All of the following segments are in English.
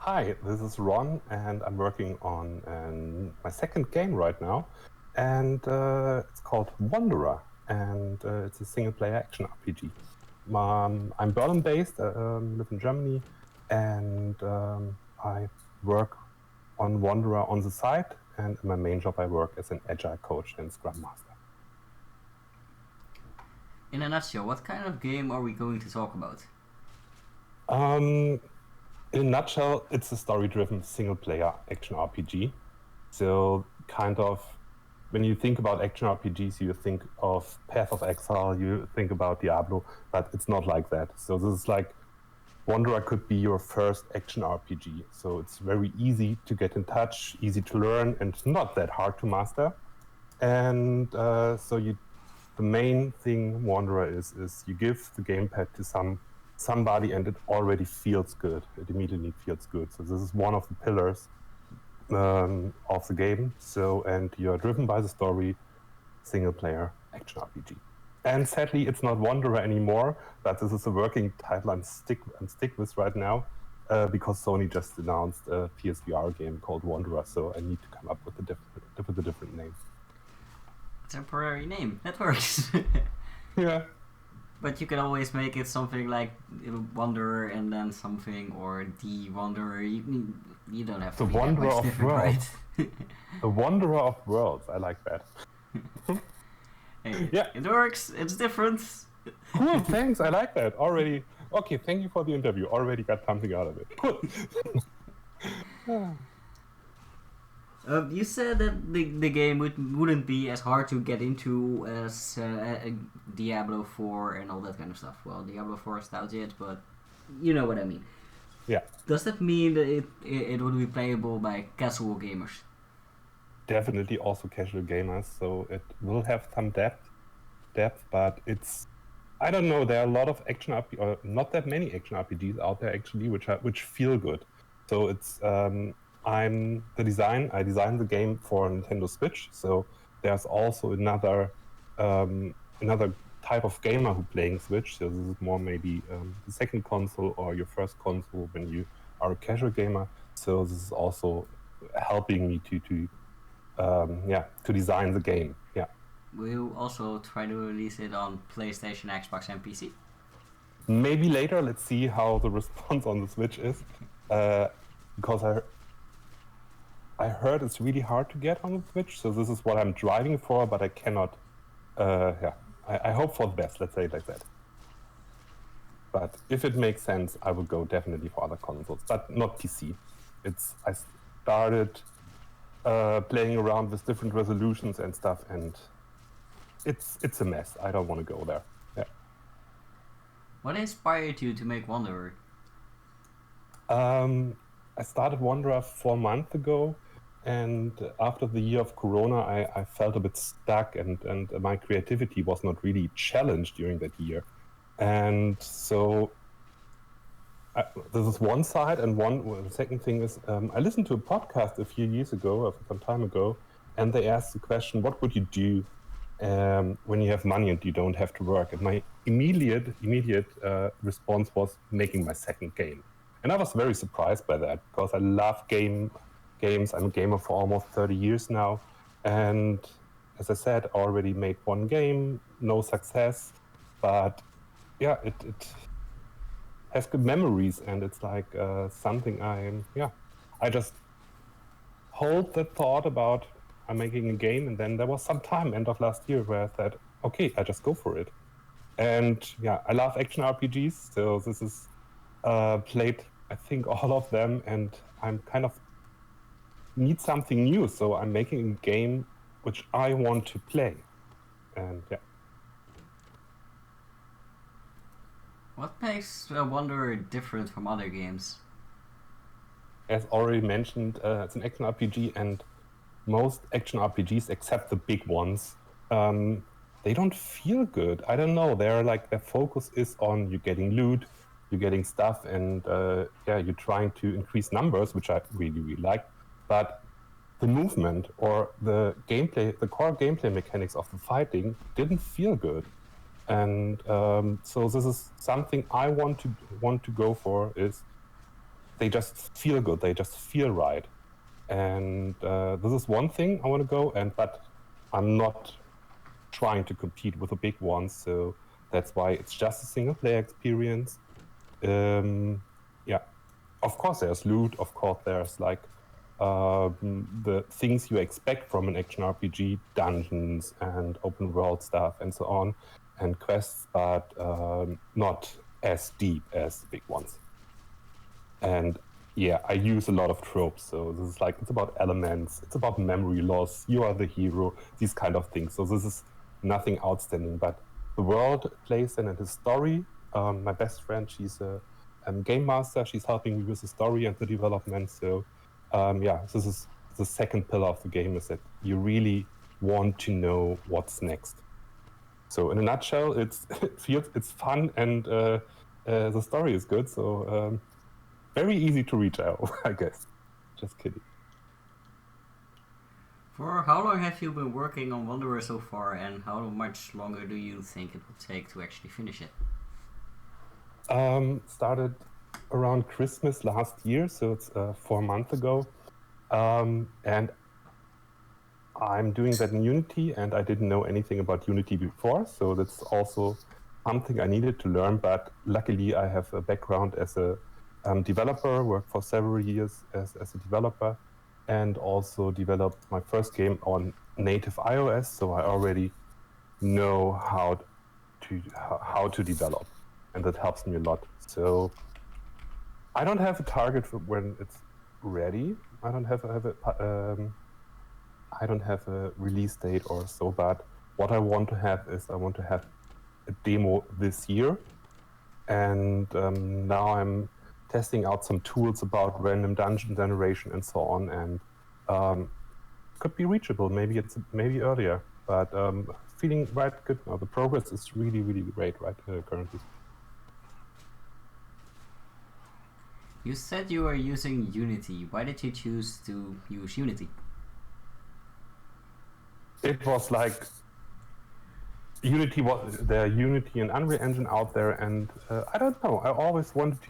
Hi, this is Ron, and I'm working on my second game right now, and it's called Wanderer, and it's a single-player action RPG. I'm Berlin-based, live in Germany, and I work on Wanderer on the side, and in my main job I work as an Agile coach and Scrum Master. In a nutshell, what kind of game are we going to talk about? In a nutshell, it's a story-driven single-player action RPG. So kind of, when you think about action RPGs, you think of Path of Exile, you think about Diablo, but it's not like that. So this is like, Wanderer could be your first action RPG. So it's very easy to get in touch, easy to learn, and not that hard to master. And the main thing Wanderer is you give the gamepad to somebody and it already feels good. It immediately feels good. So this is one of the pillars of the game. So, and you're driven by the story, single player action RPG. And sadly, it's not Wanderer anymore, but this is a working title I'm stick with right now because Sony just announced a PSVR game called Wanderer. So I need to come up with a different name. Temporary name, that works. Yeah. But you can always make it something like Wanderer and then something, or The Wanderer. You don't have to The be Wanderer that much of different, Worlds. right? The Wanderer of Worlds. I like that. Hey, yeah. It works. It's different. Cool, thanks. I like that. Already. Okay, thank you for the interview. Already got something out of it. Cool. You said that the game wouldn't be as hard to get into as Diablo 4 and all that kind of stuff. Well, Diablo 4 is out yet, but you know what I mean. Yeah. Does that mean that it would be playable by casual gamers? Definitely also casual gamers, so it will have some depth, but it's, I don't know, there are a lot of action RPG, or not that many action RPGs out there actually, which feel good. So it's I designed the game for Nintendo Switch, so there's also another type of gamer who playing Switch. So this is more maybe the second console or your first console when you are a casual gamer. So this is also helping me to design the game. Yeah. Will you also try to release it on PlayStation, Xbox, and PC? Maybe later. Let's see how the response on the Switch is, because I heard it's really hard to get on the Switch. So this is what I'm driving for, but I cannot. I hope for the best. Let's say it like that. But if it makes sense, I would go definitely for other consoles, but not PC. I started playing around with different resolutions and stuff, and it's a mess. I don't want to go there. Yeah. What inspired you to make Wanderer? I started Wanderer 4 months ago, and after the year of Corona, I felt a bit stuck, and my creativity was not really challenged during that year. And so this is one side, and the second thing is I listened to a podcast a few years ago, or some time ago, and they asked the question, what would you do when you have money and you don't have to work? And my immediate response was making my second game. And I was very surprised by that, because I love games. I'm a gamer for almost 30 years now. And as I said, I already made one game, no success. But yeah, it has good memories. And it's like something I just hold that thought about I'm making a game. And then there was some time, end of last year, where I said, okay, I just go for it. And yeah, I love action RPGs. So this is played, I think, all of them, and I'm kind of need something new. So I'm making a game which I want to play. And yeah. What makes Wanderer different from other games? As already mentioned, it's an action RPG, and most action RPGs, except the big ones, they don't feel good. I don't know. They're like, their focus is on you getting loot, you're getting stuff, and you're trying to increase numbers, which I really, really like. But the movement or the gameplay, the core gameplay mechanics of the fighting didn't feel good. And so this is something I want to go for, is they just feel good. They just feel right. And this is one thing I want to go. But I'm not trying to compete with the big ones. So that's why it's just a single player experience. Yeah, of course there's loot. Of course there's like the things you expect from an action RPG, dungeons and open world stuff and so on, and quests, but not as deep as the big ones. And yeah, I use a lot of tropes. So this is like, it's about elements, it's about memory loss, you are the hero, these kind of things. So this is nothing outstanding, but the world plays in, and the story. My best friend, she's a game master. She's helping me with the story and the development. So yeah, this is the second pillar of the game, is that you really want to know what's next. So in a nutshell, it's fun, and the story is good. So very easy to reach out, I guess. Just kidding. For how long have you been working on Wanderer so far, and how much longer do you think it will take to actually finish it? Started around Christmas last year, so it's 4 months ago. And I'm doing that in Unity, and I didn't know anything about Unity before, so that's also something I needed to learn. But luckily, I have a background as a developer, worked for several years as a developer, and also developed my first game on native iOS, so I already know how to develop, and that helps me a lot. So I don't have a target for when it's ready. I don't have a release date or so, but what I want to have is I want to have a demo this year, and now I'm testing out some tools about random dungeon generation and so on, and could be reachable. Maybe earlier, but feeling right good now. The progress is really, really great right currently. You said you were using Unity. Why did you choose to use Unity? It was like Unity and Unreal Engine out there, and I don't know. I always wanted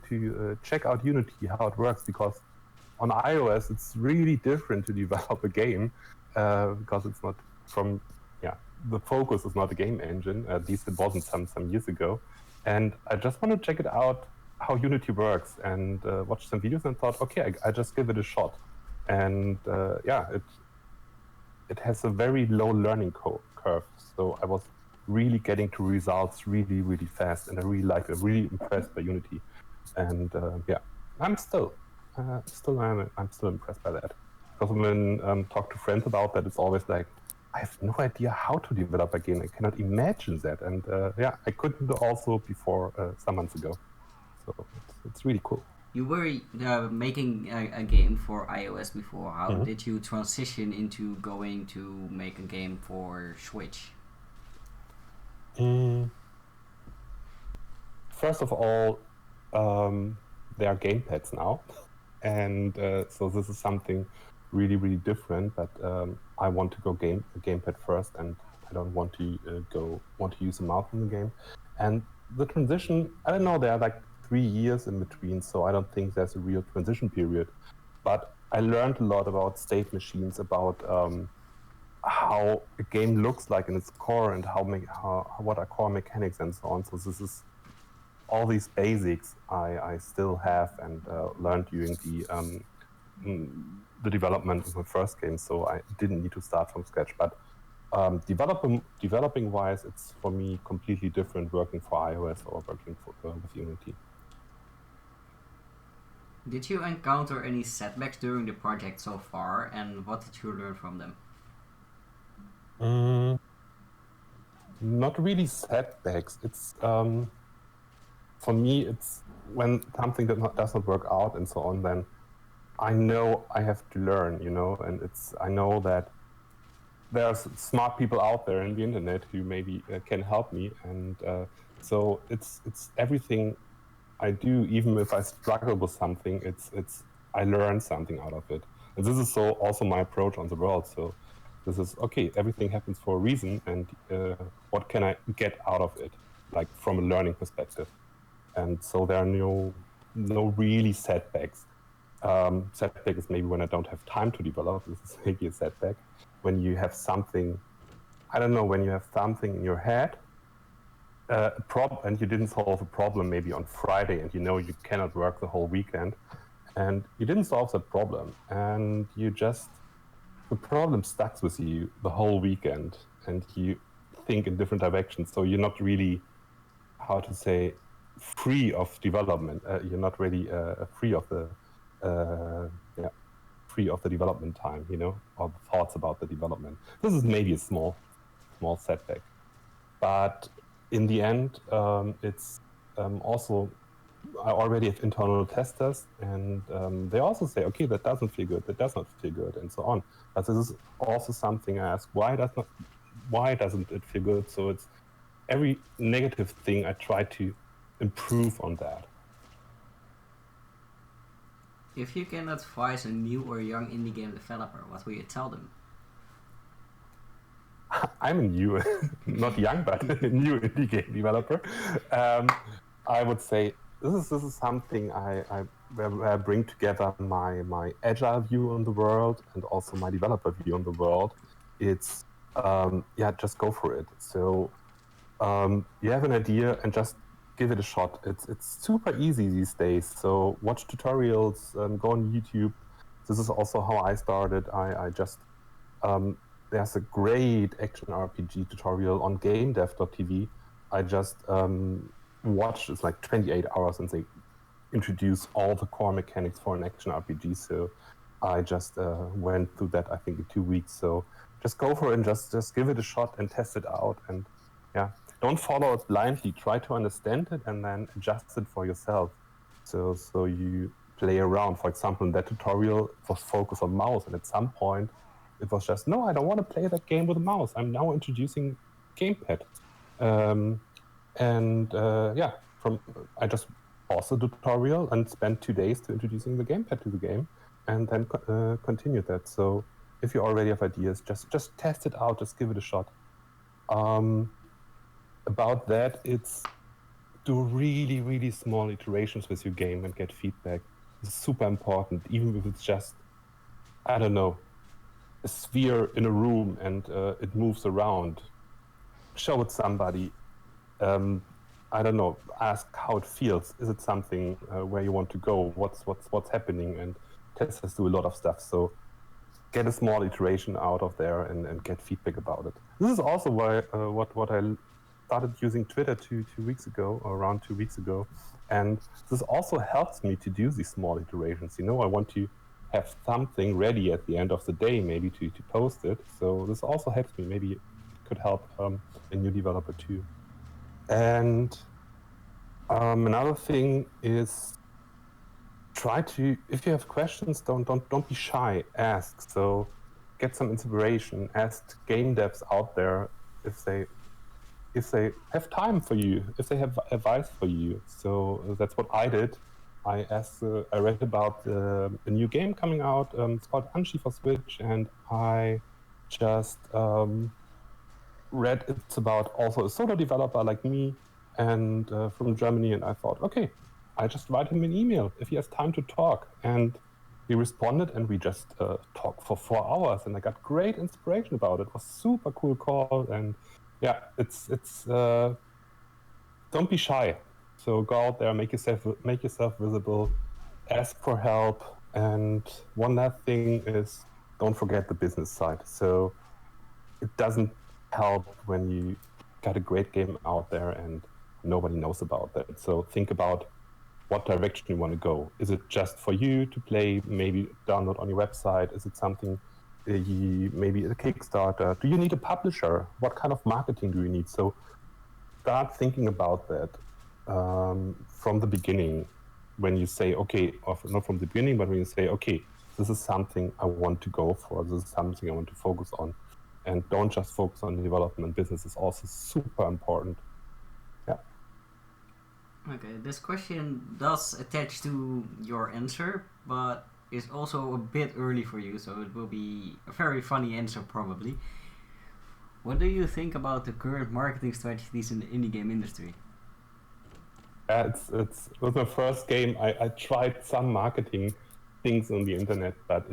to check out Unity, how it works, because on iOS it's really different to develop a game because it's not from the focus is not a game engine. At least it wasn't some years ago, and I just want to check it out how Unity works, and watch some videos and thought, okay, I just give it a shot, and it has a very low learning curve. So I was really getting to results really, really fast, and I really liked it. Really impressed by Unity, and I'm still impressed by that. Because when talk to friends about that, it's always like, I have no idea how to develop a game. I cannot imagine that, and I couldn't also before some months ago. So it's really cool. You were making a game for iOS before. How did you transition into going to make a game for Switch? First of all, there are gamepads now, and so this is something really, really different. But I want to go gamepad first, and I don't want to use a mouse in the game. And the transition, I don't know. There are like 3 years in between, so I don't think there's a real transition period. But I learned a lot about state machines, about how a game looks like in its core, and what are core mechanics and so on. So this is all these basics I still have and learned during the development of my first game. So I didn't need to start from scratch. But developing wise, it's for me completely different working for iOS or working with Unity. Did you encounter any setbacks during the project so far, and what did you learn from them? Not really setbacks. It's for me, it's when something does not work out and so on, then I know I have to learn, and I know that there's smart people out there in the internet who maybe can help me, and so it's everything I do, even if I struggle with something, it's I learn something out of it, and this is also my approach on the world. So this is okay. Everything happens for a reason, and what can I get out of it, like from a learning perspective? And so there are no no really setbacks. Setback is maybe when I don't have time to develop. This is maybe a setback. When you have something, I don't know, when you have something in your head, and you didn't solve a problem maybe on Friday, and you know you cannot work the whole weekend, and you didn't solve that problem, and the problem stuck with you the whole weekend, and you think in different directions. So you're not really, how to say, free of development. You're not really free of the free of the development time, or the thoughts about the development. This is maybe a small setback, but in the end, it's also, I already have internal testers, and they also say, okay, that doesn't feel good, that does not feel good, and so on. But this is also something I ask, why doesn't it feel good? So it's every negative thing I try to improve on that. If you can advise a new or young indie game developer, what will you tell them? I'm a new, not young, but a new indie game developer. I would say this is something where I bring together my agile view on the world and also my developer view on the world. It's just go for it. So you have an idea and just give it a shot. It's super easy these days. So watch tutorials, go on YouTube. This is also how I started. I just there's a great action RPG tutorial on GameDev.tv. I just watched, it's like 28 hours, and they introduce all the core mechanics for an action RPG. So I just went through that, I think, in 2 weeks. So just go for it and just give it a shot and test it out. And don't follow it blindly. Try to understand it and then adjust it for yourself. So you play around. For example, in that tutorial, it was focused on mouse, and at some point, it was just, no, I don't want to play that game with a mouse. I'm now introducing gamepad. I just paused the tutorial and spent 2 days to introducing the gamepad to the game, and then continued that. So if you already have ideas, just test it out, just give it a shot. About that, it's do really, really small iterations with your game and get feedback. It's super important, even if it's just, I don't know, a sphere in a room and it moves around. Show it somebody. I don't know. Ask how it feels. Is it something where you want to go? What's happening? And testers do a lot of stuff. So get a small iteration out of there and get feedback about it. This is also why what I started using Twitter around 2 weeks ago, and this also helps me to do these small iterations. I want to have something ready at the end of the day, maybe to post it. So this also helps me. Maybe it could help a new developer too. And another thing is, if you have questions, don't be shy. Ask. So get some inspiration. Ask game devs out there if they have time for you, if they have advice for you. So that's what I did. I read about a new game coming out. It's called Anshi for Switch, and I just read it's about also a solo developer like me and from Germany. And I thought, okay, I just write him an email if he has time to talk. And he responded, and we just talked for 4 hours, and I got great inspiration about it. It was a super cool call, and it's don't be shy. So go out there, make yourself visible, ask for help. And one last thing is, don't forget the business side. So it doesn't help when you got a great game out there and nobody knows about that. So think about what direction you want to go. Is it just for you to play, maybe download on your website? Is it something, maybe a Kickstarter? Do you need a publisher? What kind of marketing do you need? So start thinking about that from the beginning. When you say, okay, or not from the beginning, but when you say, okay, this is something I want to go for, this is something I want to focus on. And don't just focus on development. Business is also super important. Yeah. Okay, this question does attach to your answer, but is also a bit early for you, so it will be a very funny answer probably. What do you think about the current marketing strategies in the indie game industry? It was my first game. I tried some marketing things on the internet, but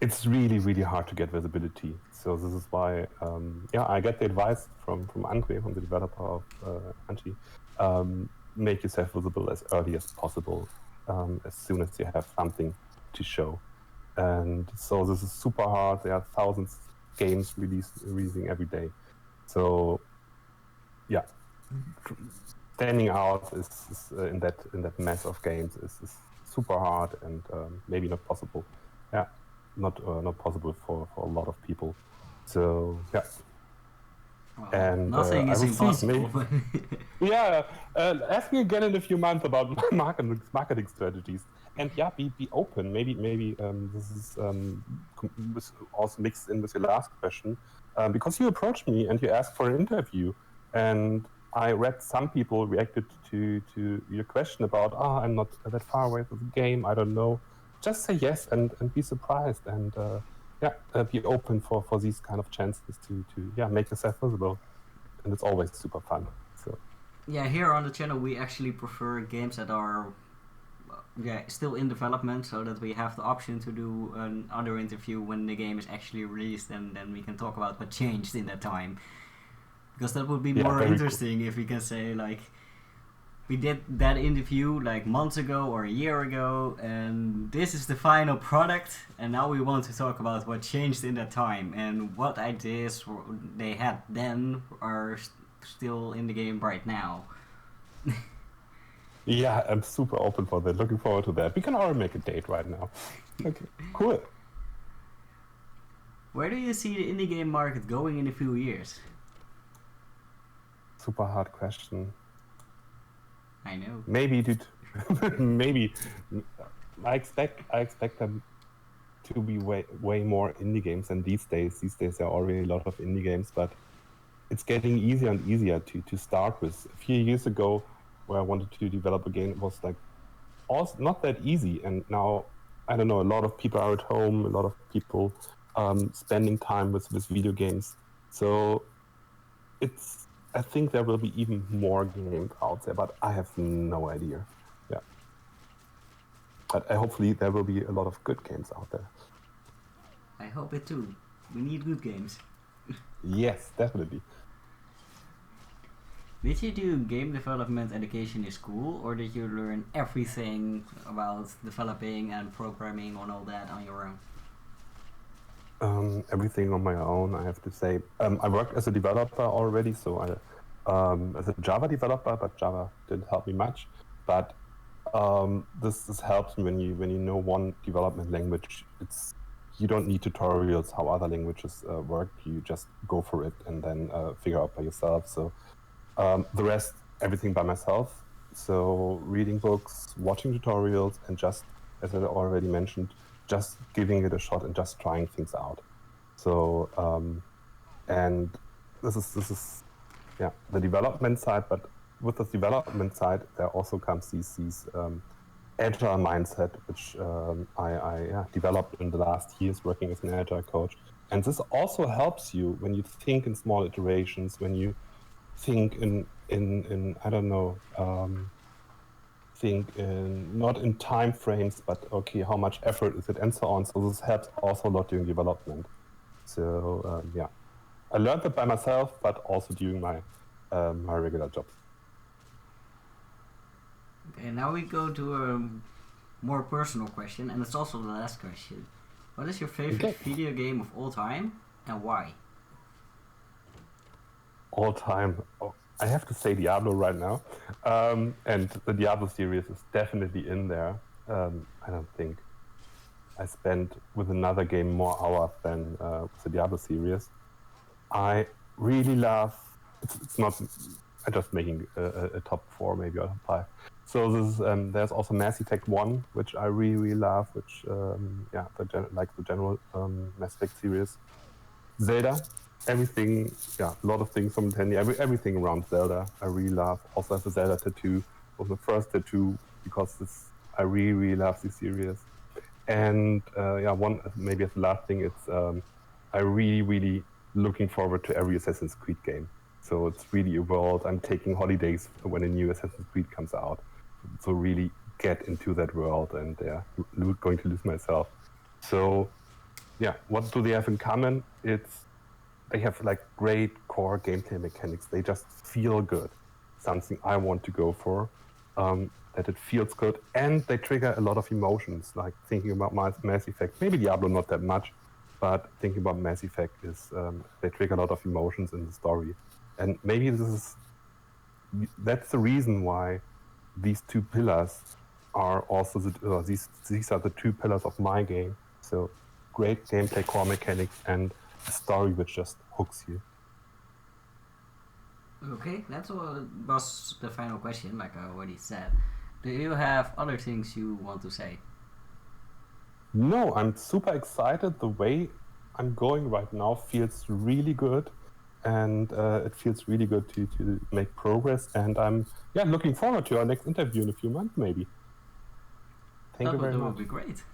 it's really, really hard to get visibility. So this is why, I get the advice from Andre, from the developer of Anchi, make yourself visible as early as possible, as soon as you have something to show. And so this is super hard. There are thousands of games releasing every day. So, yeah, standing out is in that mess of games is super hard and maybe not possible. Yeah, not possible for a lot of people. So yeah. Well, And nothing is impossible. ask me again in a few months about marketing strategies. And yeah, be open. Maybe this is also mixed in with your last question, because you approached me and you asked for an interview, and I read some people reacted to your question about I'm not that far away from the game. I don't know. Just say yes and be surprised and be open for these kind of chances to make yourself visible, and it's always super fun. So yeah, here on the channel we actually prefer games that are still in development, so that we have the option to do another interview when the game is actually released, and then we can talk about what changed in that time. Because that would be more interesting if we can say, like, we did that interview like months ago or a year ago, and this is the final product, and now we want to talk about what changed in that time and what ideas they had then are still in the game right now. Yeah, I'm super open for that. Looking forward to that. We can already make a date right now. Okay, cool. Where do you see the indie game market going in a few years? Super hard question. I know. Maybe, dude. Maybe. I expect them to be way more indie games than these days. These days there are already a lot of indie games, but it's getting easier and easier to start with. A few years ago, where I wanted to develop a game, it was like also not that easy. And now, I don't know, a lot of people are at home, a lot of people spending time with video games. So I think there will be even more games out there, but I have no idea. Yeah. But hopefully there will be a lot of good games out there. I hope it too. We need good games. Yes, definitely. Did you do game development education in school, or did you learn everything about developing and programming and all that on your own? Everything on my own, I have to say. I worked as a developer already, so as a Java developer, but Java didn't help me much. But this helps me when you know one development language. You don't need tutorials how other languages work. You just go for it and then figure out by yourself. So the rest, everything by myself. So reading books, watching tutorials, and just, as I already mentioned, just giving it a shot and just trying things out. So and this is the development side. But with the development side, there also comes these agile mindset, which I developed in the last years working as an agile coach. And this also helps you when you think in small iterations, when you think in I don't know, think in not in time frames, but okay, how much effort is it, and so on. So this helps also a lot during development. So I learned it by myself, but also during my my regular jobs. Okay, now we go to a more personal question, and it's also the last question. What is your favorite video game of all time, and why? All time, I have to say Diablo right now, and the Diablo series is definitely in there. I don't think I spent with another game more hours than with the Diablo series. I really love. It's not. I'm just making a top 4 maybe or top 5. So this there's also Mass Effect 1, which I really love, which the general Mass Effect series. Zelda, everything, a lot of things from Nintendo, everything around Zelda I really love. Also have a Zelda tattoo, was the first tattoo, because I really love this series. And one, maybe as the last thing, it's I really looking forward to every Assassin's Creed game. So it's really a world. I'm taking holidays when a new Assassin's Creed comes out. So really get into that world, and going to lose myself. So yeah, what do they have in common? They have like great core gameplay mechanics. They just feel good. Something I want to go for. That it feels good, and they trigger a lot of emotions. Like thinking about Mass Effect, maybe Diablo not that much, but thinking about Mass Effect is they trigger a lot of emotions in the story, and maybe that's the reason why these two pillars are also these are the two pillars of my game. So great gameplay core mechanics and a story which just hooks you. Okay, that was the final question, like I already said. Do you have other things you want to say? No, I'm super excited. The way I'm going right now feels really good, and it feels really good to make progress. And I'm looking forward to our next interview in a few months, maybe. Thank you very much. That would be great.